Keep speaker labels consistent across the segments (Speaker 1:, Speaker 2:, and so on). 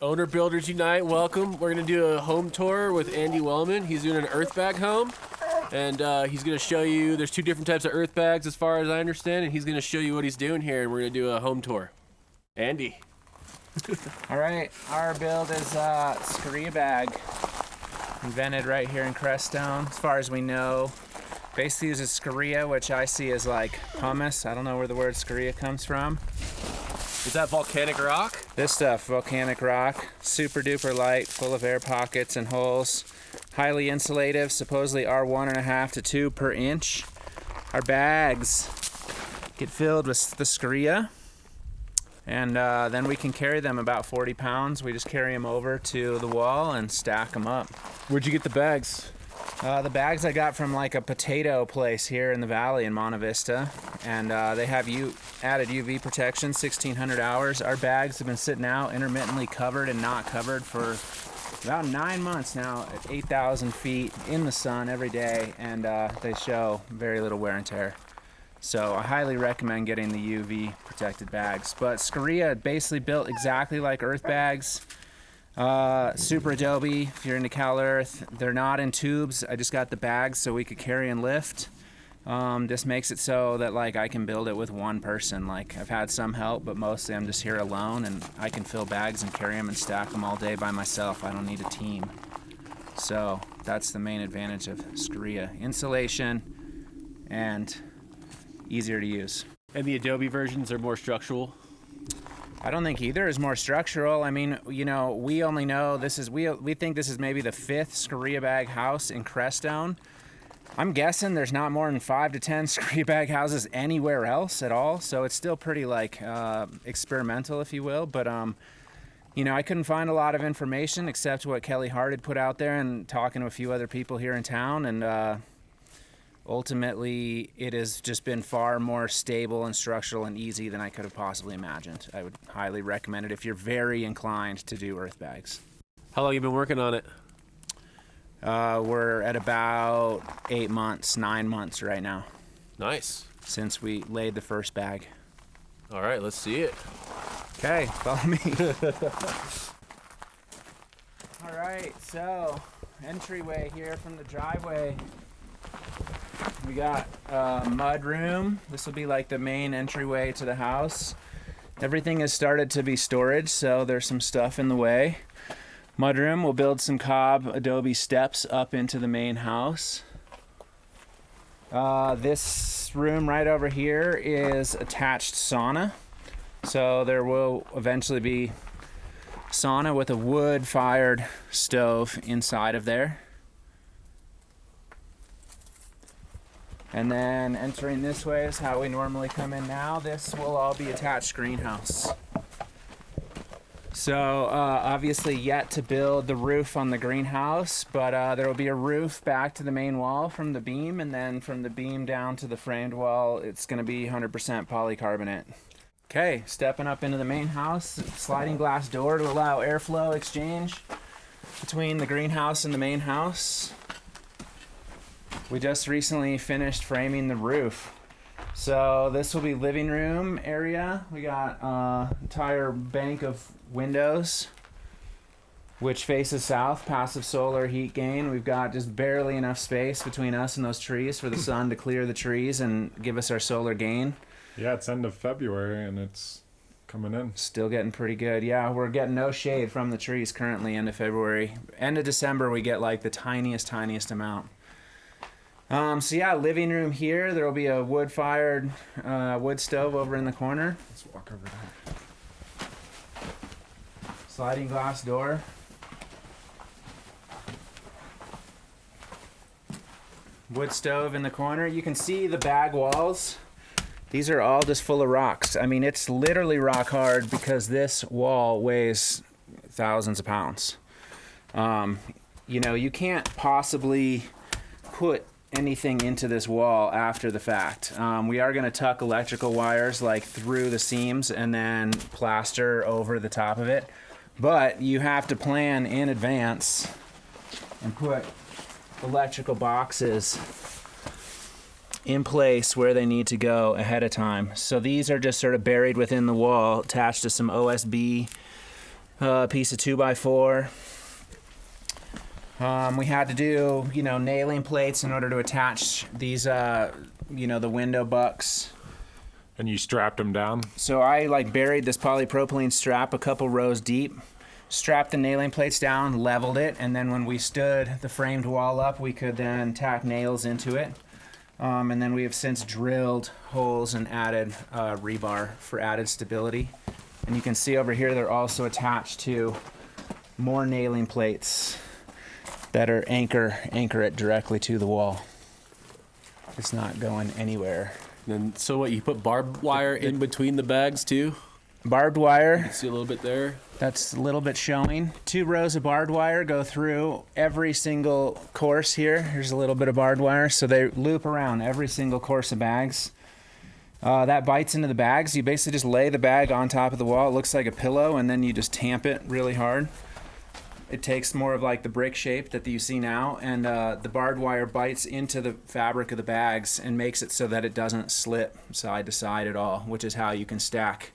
Speaker 1: Owner Builders Unite, welcome. We're going to do a home tour with Andy Wellman. He's doing an Earthbag home, and he's going to show you, there's two different types of Earthbags as far as I understand, and he's going to show you what he's doing here, and we're going to do a home tour. Andy.
Speaker 2: All right, our build is Scoria bag, invented right here in Crestone, as far as we know. Basically uses Scoria, which I see as like pumice. I don't know where the word Scoria comes from.
Speaker 1: Is that volcanic rock?
Speaker 2: This stuff, volcanic rock, super duper light, full of air pockets and holes, highly insulative, supposedly are 1.5 to 2 per inch. Our bags get filled with the Scoria, and then we can carry them about 40 pounds. We just carry them over to the wall and stack them up.
Speaker 1: Where'd you get the bags?
Speaker 2: The bags I got from like a potato place here in the valley in Monte Vista, and they have added UV protection, 1,600 hours. Our bags have been sitting out intermittently covered and not covered for about 9 months now at 8,000 feet in the sun every day, and they show very little wear and tear. So I highly recommend getting the UV protected bags. But Scoria basically built exactly like Earthbags. Super Adobe, if you're into Cal Earth. They're not in tubes. I just got the bags so we could carry and lift. This makes it so that like I can build it with one person. Like I've had some help, but mostly I'm just here alone, and I can fill bags and carry them and stack them all day by myself. I don't need a team. So that's the main advantage of Scoria. Insulation and easier to use.
Speaker 1: And the Adobe versions are more structural?
Speaker 2: I don't think either is more structural. I mean, you know, we only know this is, we think this is maybe the 5th Scoria bag house in Crestone. I'm guessing there's not more than 5 to 10 Scoria bag houses anywhere else at all. So it's still pretty like experimental, if you will. But, you know, I couldn't find a lot of information except what Kelly Hart had put out there and talking to a few other people here in town. And ultimately, it has just been far more stable and structural and easy than I could have possibly imagined. I would highly recommend it if you're very inclined to do Earthbags.
Speaker 1: How long have you been working on it?
Speaker 2: We're at about 8 months, 9 months right now.
Speaker 1: Nice.
Speaker 2: Since we laid the first bag.
Speaker 1: All right, let's see it.
Speaker 2: Okay, follow me. All right, so entryway here from the driveway. We got a mud room. This will be like the main entryway to the house. Everything has started to be storage, so there's some stuff in the way. Mud room, we'll build some cob adobe steps up into the main house. This room right over here is attached sauna. So there will eventually be sauna with a wood-fired stove inside of there. And then entering this way is how we normally come in now. This will all be attached greenhouse. So obviously yet to build the roof on the greenhouse, but there will be a roof back to the main wall from the beam, and then from the beam down to the framed wall, it's gonna be 100% polycarbonate. Okay, stepping up into the main house, sliding glass door to allow airflow exchange between the greenhouse and the main house. We just recently finished framing the roof. So this will be living room area. We got an entire bank of windows, which faces south, passive solar heat gain. We've got just barely enough space between us and those trees for the sun to clear the trees and give us our solar gain.
Speaker 3: Yeah, it's end of February and it's coming in.
Speaker 2: Still getting pretty good. Yeah, we're getting no shade from the trees currently, end of February. End of December, we get like the tiniest amount. So yeah, living room here. There will be a wood-fired wood stove over in the corner.
Speaker 3: Let's walk over there.
Speaker 2: Sliding glass door. Wood stove in the corner. You can see the bag walls. These are all just full of rocks. I mean, it's literally rock hard because this wall weighs thousands of pounds. You know, you can't possibly put anything into this wall after the fact. We are going to tuck electrical wires like through the seams and then plaster over the top of it. But you have to plan in advance and put electrical boxes in place where they need to go ahead of time. So these are just sort of buried within the wall, attached to some OSB piece of 2x4. We had to do, nailing plates in order to attach these, the window bucks.
Speaker 3: And you strapped them down?
Speaker 2: So I buried this polypropylene strap a couple rows deep, strapped the nailing plates down, leveled it, and then when we stood the framed wall up, we could then tack nails into it. And then we have since drilled holes and added rebar for added stability. And you can see over here they're also attached to more nailing plates that are anchor it directly to the wall. It's not going anywhere.
Speaker 1: And so what, you put barbed wire in between the bags too?
Speaker 2: Barbed wire.
Speaker 1: You see a little bit there?
Speaker 2: That's a little bit showing. 2 rows of barbed wire go through every single course here. Here's a little bit of barbed wire. So they loop around every single course of bags. That bites into the bags. You basically just lay the bag on top of the wall. It looks like a pillow, and then you just tamp it really hard. It takes more of the brick shape that you see now, and the barbed wire bites into the fabric of the bags and makes it so that it doesn't slip side to side at all, which is how you can stack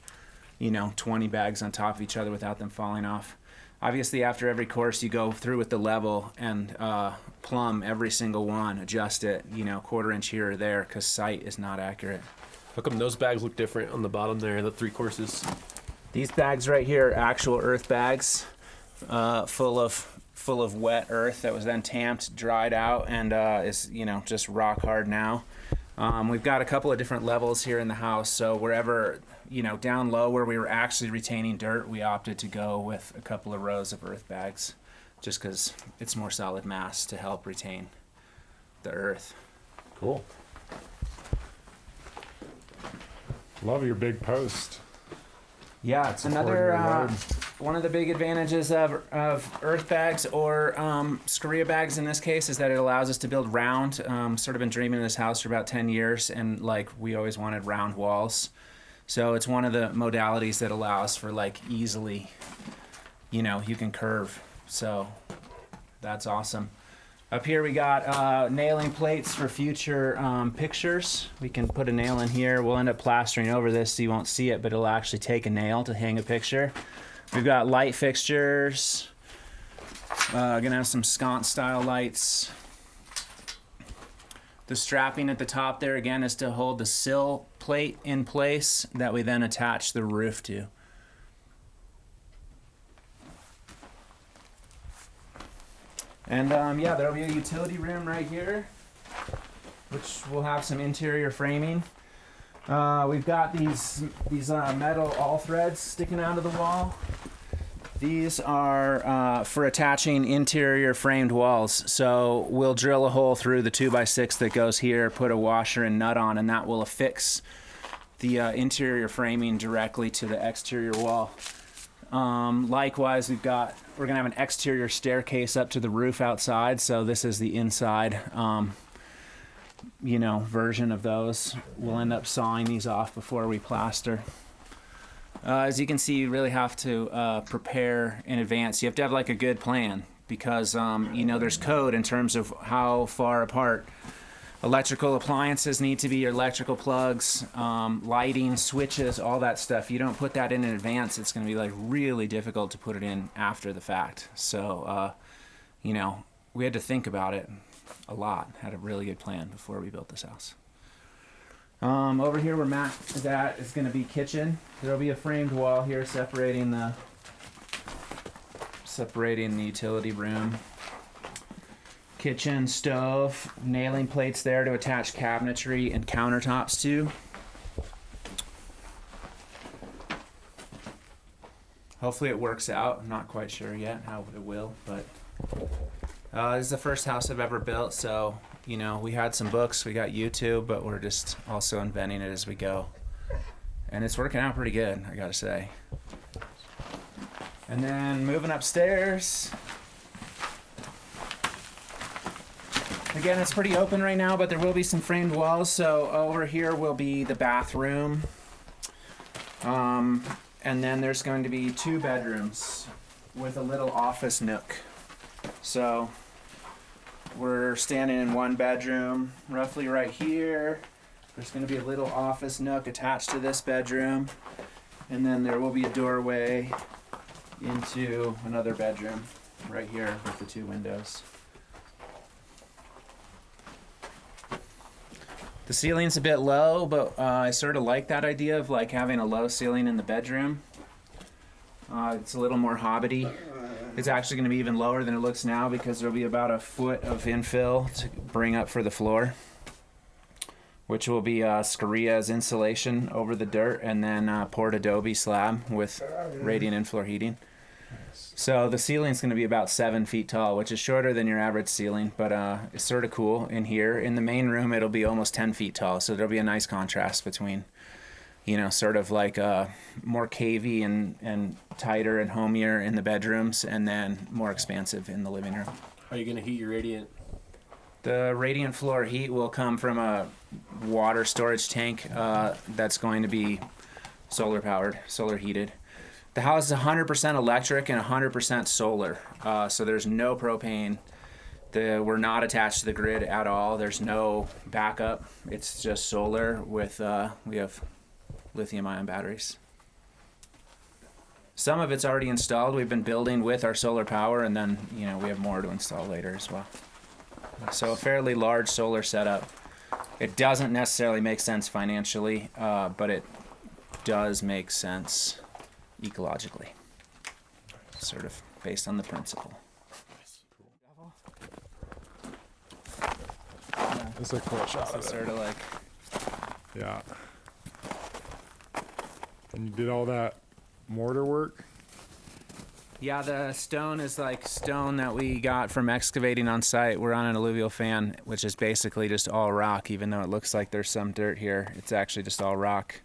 Speaker 2: 20 bags on top of each other without them falling off. Obviously, after every course, you go through with the level and plumb every single one, adjust it, 1/4 inch here or there, because sight is not accurate.
Speaker 1: How come those bags look different on the bottom there, the 3 courses?
Speaker 2: These bags right here are actual earth bags, full of wet earth that was then tamped, dried out, and is just rock hard now. We've got a couple of different levels here in the house, so wherever down low where we were actually retaining dirt, we opted to go with a couple of rows of earth bags, just because it's more solid mass to help retain the earth.
Speaker 1: Cool.
Speaker 3: Love your big post.
Speaker 2: Yeah, it's
Speaker 3: Supporting
Speaker 2: another
Speaker 3: your load.
Speaker 2: one of the big advantages of earth bags or Scoria bags in this case is that it allows us to build round. Sort of been dreaming of this house for about 10 years, and we always wanted round walls. So it's one of the modalities that allows for easily, you can curve. So that's awesome. Up here we got nailing plates for future pictures. We can put a nail in here. We'll end up plastering over this so you won't see it, but it'll actually take a nail to hang a picture. We've got light fixtures. Gonna have some sconce style lights. The strapping at the top there again is to hold the sill plate in place that we then attach the roof to. And there'll be a utility room right here, which will have some interior framing. We've got these metal all threads sticking out of the wall. These are for attaching interior framed walls. So we'll drill a hole through the 2x6 that goes here, put a washer and nut on, and that will affix the interior framing directly to the exterior wall. Likewise, we're gonna have an exterior staircase up to the roof outside. So this is the inside, version of those. We'll end up sawing these off before we plaster. As you can see, you really have to prepare in advance. You have to have a good plan because, there's code in terms of how far apart electrical appliances need to be, your electrical plugs, lighting, switches, all that stuff. You don't put that in advance, it's going to be really difficult to put it in after the fact. So, we had to think about it a lot, had a really good plan before we built this house. Over here where Matt is at is going to be kitchen. There'll be a framed wall here separating the utility room. Kitchen, stove, nailing plates there to attach cabinetry and countertops to. Hopefully it works out. I'm not quite sure yet how it will, but this is the first house I've ever built, so we had some books, we got YouTube, but we're just also inventing it as we go. And it's working out pretty good, I gotta say. And then moving upstairs. Again, it's pretty open right now, but there will be some framed walls. So over here will be the bathroom. And then there's going to be 2 bedrooms with a little office nook. So we're standing in 1 bedroom, roughly right here. There's going to be a little office nook attached to this bedroom. And then there will be a doorway into another bedroom right here with the 2 windows. The ceiling's a bit low, but I sort of like that idea of like having a low ceiling in the bedroom. It's a little more hobbity. It's actually going to be even lower than it looks now because there'll be about a foot of infill to bring up for the floor, which will be Scoria's insulation over the dirt and then poured adobe slab with radiant in-floor heating. So the ceiling's going to be about 7 feet tall, which is shorter than your average ceiling, but it's sort of cool in here. In the main room, it'll be almost 10 feet tall, so there'll be a nice contrast between, you know, sort of like more cavey and tighter and homier in the bedrooms, and then more expansive in the living room.
Speaker 1: Are you gonna heat your radiant?
Speaker 2: The radiant floor heat will come from a water storage tank that's going to be solar powered, solar heated. The house is 100% electric and 100% solar, so there's no propane. We're not attached to the grid at all. There's no backup. It's just solar with, we have lithium-ion batteries. Some of it's already installed. We've been building with our solar power, and then, you know, we have more to install later as well. So a fairly large solar setup. It doesn't necessarily make sense financially, but it does make sense ecologically, sort of based on the principle.
Speaker 3: It's a cool shot of
Speaker 2: It's
Speaker 3: it.
Speaker 2: sort of like,
Speaker 3: Yeah. And you did all that mortar work?
Speaker 2: yeah, the stone is like stone that we got from excavating on site. We're on an alluvial fan, which is basically just all rock, even though it looks like there's some dirt here. It's actually just all rock.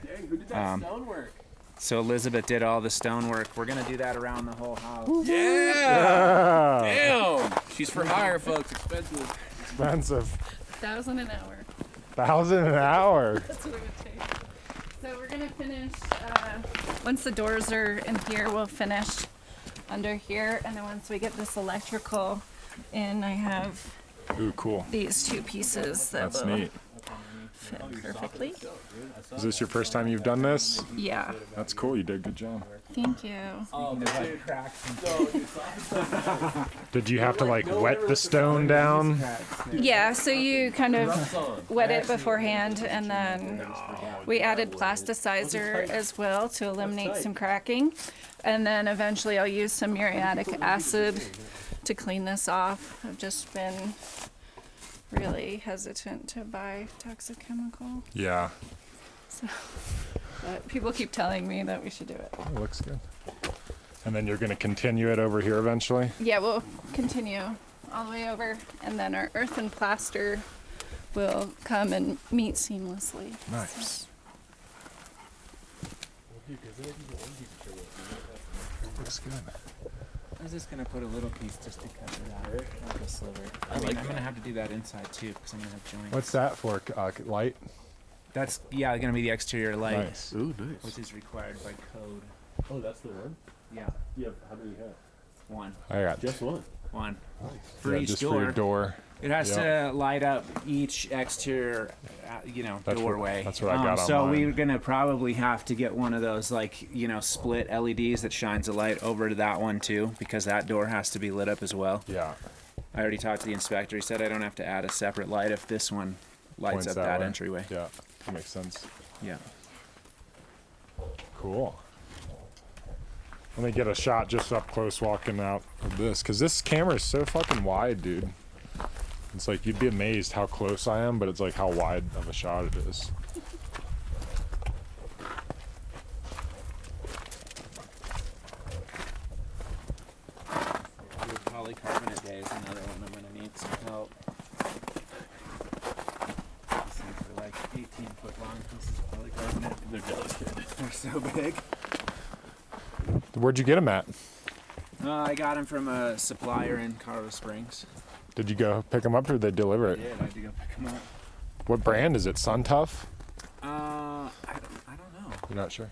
Speaker 1: Dang, who did that stonework?
Speaker 2: So Elizabeth did all the stone work. We're gonna do that around the whole house.
Speaker 1: Yeah! Damn! She's for hire, folks. Expensive.
Speaker 3: Expensive.
Speaker 4: 1,000 an hour.
Speaker 3: 1,000 an hour.
Speaker 4: That's what it would take. So we're gonna finish, once the doors are in here, we'll finish under here. And then once we get this electrical in, I have
Speaker 3: Ooh, cool.
Speaker 4: these 2 pieces that
Speaker 3: That's
Speaker 4: will
Speaker 3: neat.
Speaker 4: fit perfectly.
Speaker 3: Is this your first time you've done this?
Speaker 4: Yeah,
Speaker 3: That's cool. You did a good job.
Speaker 4: thank you.
Speaker 3: Did you have to like wet the stone down?
Speaker 4: Yeah, so you kind of wet it beforehand, and then we added plasticizer as well to eliminate some cracking. And then eventually I'll use some muriatic acid to clean this off. I've just been really hesitant to buy toxic chemical.
Speaker 3: Yeah.
Speaker 4: But people keep telling me that we should do it.
Speaker 3: It looks good. And then you're going to continue it over here eventually?
Speaker 4: Yeah, we'll continue all the way over, and then our earth and plaster will come and meet seamlessly.
Speaker 3: Nice. Looks good.
Speaker 2: I was just gonna put a little piece just to cut it out, like a sliver. I'm gonna have to do that inside too, because I'm gonna have joints.
Speaker 3: What's that for? Light?
Speaker 2: That's gonna be the exterior light,
Speaker 3: Nice.
Speaker 1: Ooh, nice.
Speaker 2: which is required by code.
Speaker 1: Oh, that's the one?
Speaker 2: Yeah,
Speaker 1: Yeah, how many you have?
Speaker 2: one.
Speaker 3: I got
Speaker 1: Just one.
Speaker 2: For
Speaker 3: yeah,
Speaker 2: each
Speaker 3: just
Speaker 2: door.
Speaker 3: for your door.
Speaker 2: It has
Speaker 3: Yeah.
Speaker 2: to light up each exterior,
Speaker 3: That's
Speaker 2: doorway.
Speaker 3: that's what I got on
Speaker 2: So
Speaker 3: mine.
Speaker 2: we're gonna probably have to get one of those, like, split LEDs that shines a light over to that one too, because that door has to be lit up as well.
Speaker 3: Yeah.
Speaker 2: I already talked to the inspector. He said I don't have to add a separate light if this one lights
Speaker 3: Points
Speaker 2: up
Speaker 3: that
Speaker 2: that
Speaker 3: way.
Speaker 2: entryway.
Speaker 3: Yeah. That makes sense.
Speaker 2: Yeah.
Speaker 3: Cool. Let me get a shot just up close walking out of this, because this camera is so fucking wide, dude. It's like you'd be amazed how close I am, but it's like how wide of a shot it is.
Speaker 2: Polycarbonate day is another one I'm gonna need some help. These things are like 18-foot long pieces of polycarbonate.
Speaker 1: They're delicate.
Speaker 2: They're so big.
Speaker 3: Where'd you get them at?
Speaker 2: I got them from a supplier in Colorado Springs.
Speaker 3: Did you go pick them up or did they deliver
Speaker 2: I
Speaker 3: it?
Speaker 2: did. I had to go pick them up.
Speaker 3: What brand is it? Sun Tough?
Speaker 2: I don't know.
Speaker 3: You're not sure.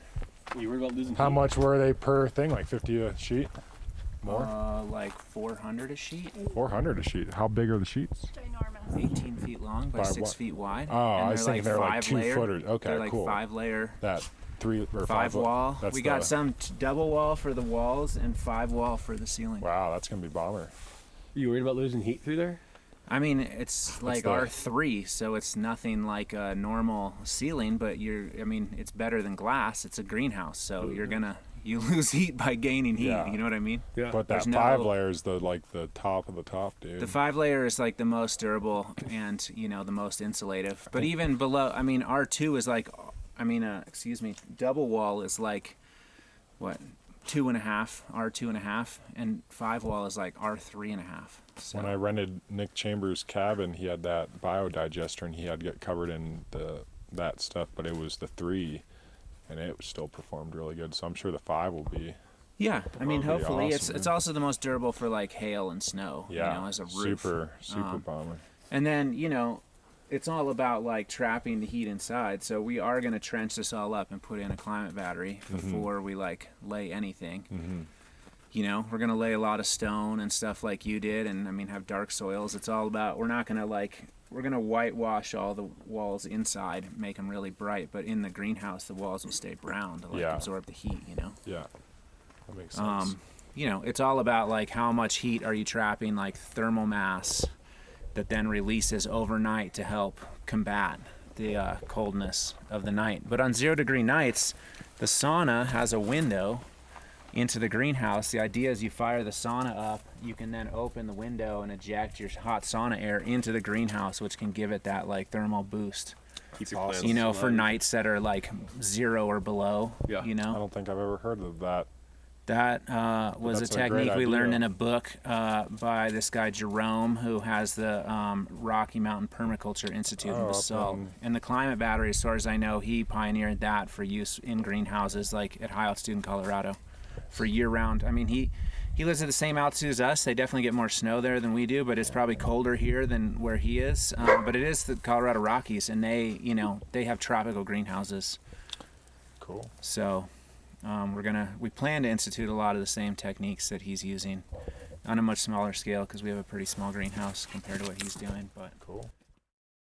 Speaker 1: You worried about losing
Speaker 3: How
Speaker 1: heat?
Speaker 3: much were they per thing? Like 50 a sheet? More?
Speaker 2: Like 400 a sheet.
Speaker 3: 400 a sheet. How big are the sheets?
Speaker 4: Ginormous.
Speaker 2: 18 feet long by
Speaker 3: By
Speaker 2: 6
Speaker 3: what?
Speaker 2: feet wide.
Speaker 3: Oh,
Speaker 2: and
Speaker 3: I was thinking they're like
Speaker 2: 5
Speaker 3: 2
Speaker 2: layer.
Speaker 3: footers. Okay,
Speaker 2: They're like
Speaker 3: cool.
Speaker 2: 5 layer.
Speaker 3: That 3 or
Speaker 2: 5 wall.
Speaker 3: That's
Speaker 2: We got
Speaker 3: the-
Speaker 2: some double wall for the walls and 5 wall for the ceiling.
Speaker 3: Wow, that's gonna be bomber.
Speaker 1: You worried about losing heat through there?
Speaker 2: I mean, it's like
Speaker 3: the-
Speaker 2: R3, so it's nothing like a normal ceiling, but it's better than glass. It's a greenhouse, so you lose heat by gaining heat.
Speaker 3: Yeah.
Speaker 2: You know what I mean?
Speaker 1: Yeah.
Speaker 3: But that
Speaker 2: There's
Speaker 3: 5
Speaker 2: no-
Speaker 3: layer is the top of the top, dude.
Speaker 2: The 5 layer is like the most durable and the most insulative. But even below, R2 is like, double wall is like what, 2.5, R2.5, and 5 wall is like R3.5. So
Speaker 3: When I rented Nick Chambers' cabin, he had that biodigester and he had to get covered in that stuff, but it was the 3 and it still performed really good. So I'm sure the 5 will be.
Speaker 2: yeah, hopefully
Speaker 3: awesome,
Speaker 2: it's
Speaker 3: man.
Speaker 2: also the most durable for like hail and snow.
Speaker 3: Yeah,
Speaker 2: As a roof.
Speaker 3: super bomber.
Speaker 2: And then, it's all about like trapping the heat inside. So we are going to trench this all up and put in a climate battery before we like lay anything. We're going to lay a lot of stone and stuff like you did and have dark soils. It's all about, we're going to whitewash all the walls inside, make them really bright, but in the greenhouse the walls will stay brown to like
Speaker 3: Yeah.
Speaker 2: absorb the heat,
Speaker 3: Yeah, that makes sense.
Speaker 2: It's all about like how much heat are you trapping, like thermal mass that then releases overnight to help combat the coldness of the night. But on 0 degree nights, the sauna has a window into the greenhouse. The idea is you fire the sauna up, you can then open the window and eject your hot sauna air into the greenhouse, which can give it that like thermal boost.
Speaker 1: Keep your
Speaker 3: awesome.
Speaker 1: plants
Speaker 2: For
Speaker 1: alive.
Speaker 2: nights that are like 0 or below.
Speaker 1: Yeah.
Speaker 3: I don't think I've ever heard of that.
Speaker 2: That was a
Speaker 3: That's a great
Speaker 2: technique we
Speaker 3: idea.
Speaker 2: learned in a book by this guy Jerome, who has the Rocky Mountain Permaculture Institute in
Speaker 3: up
Speaker 2: Basalt.
Speaker 3: in-
Speaker 2: And the climate battery, as far as I know, he pioneered that for use in greenhouses, like at high altitude in Colorado, for year-round. He lives at the same altitude as us. They definitely get more snow there than we do, but it's probably colder here than where he is. But it is the Colorado Rockies, and they have tropical greenhouses.
Speaker 3: Cool.
Speaker 2: So we plan to institute a lot of the same techniques that he's using on a much smaller scale because we have a pretty small greenhouse compared to what he's doing. But
Speaker 3: Cool.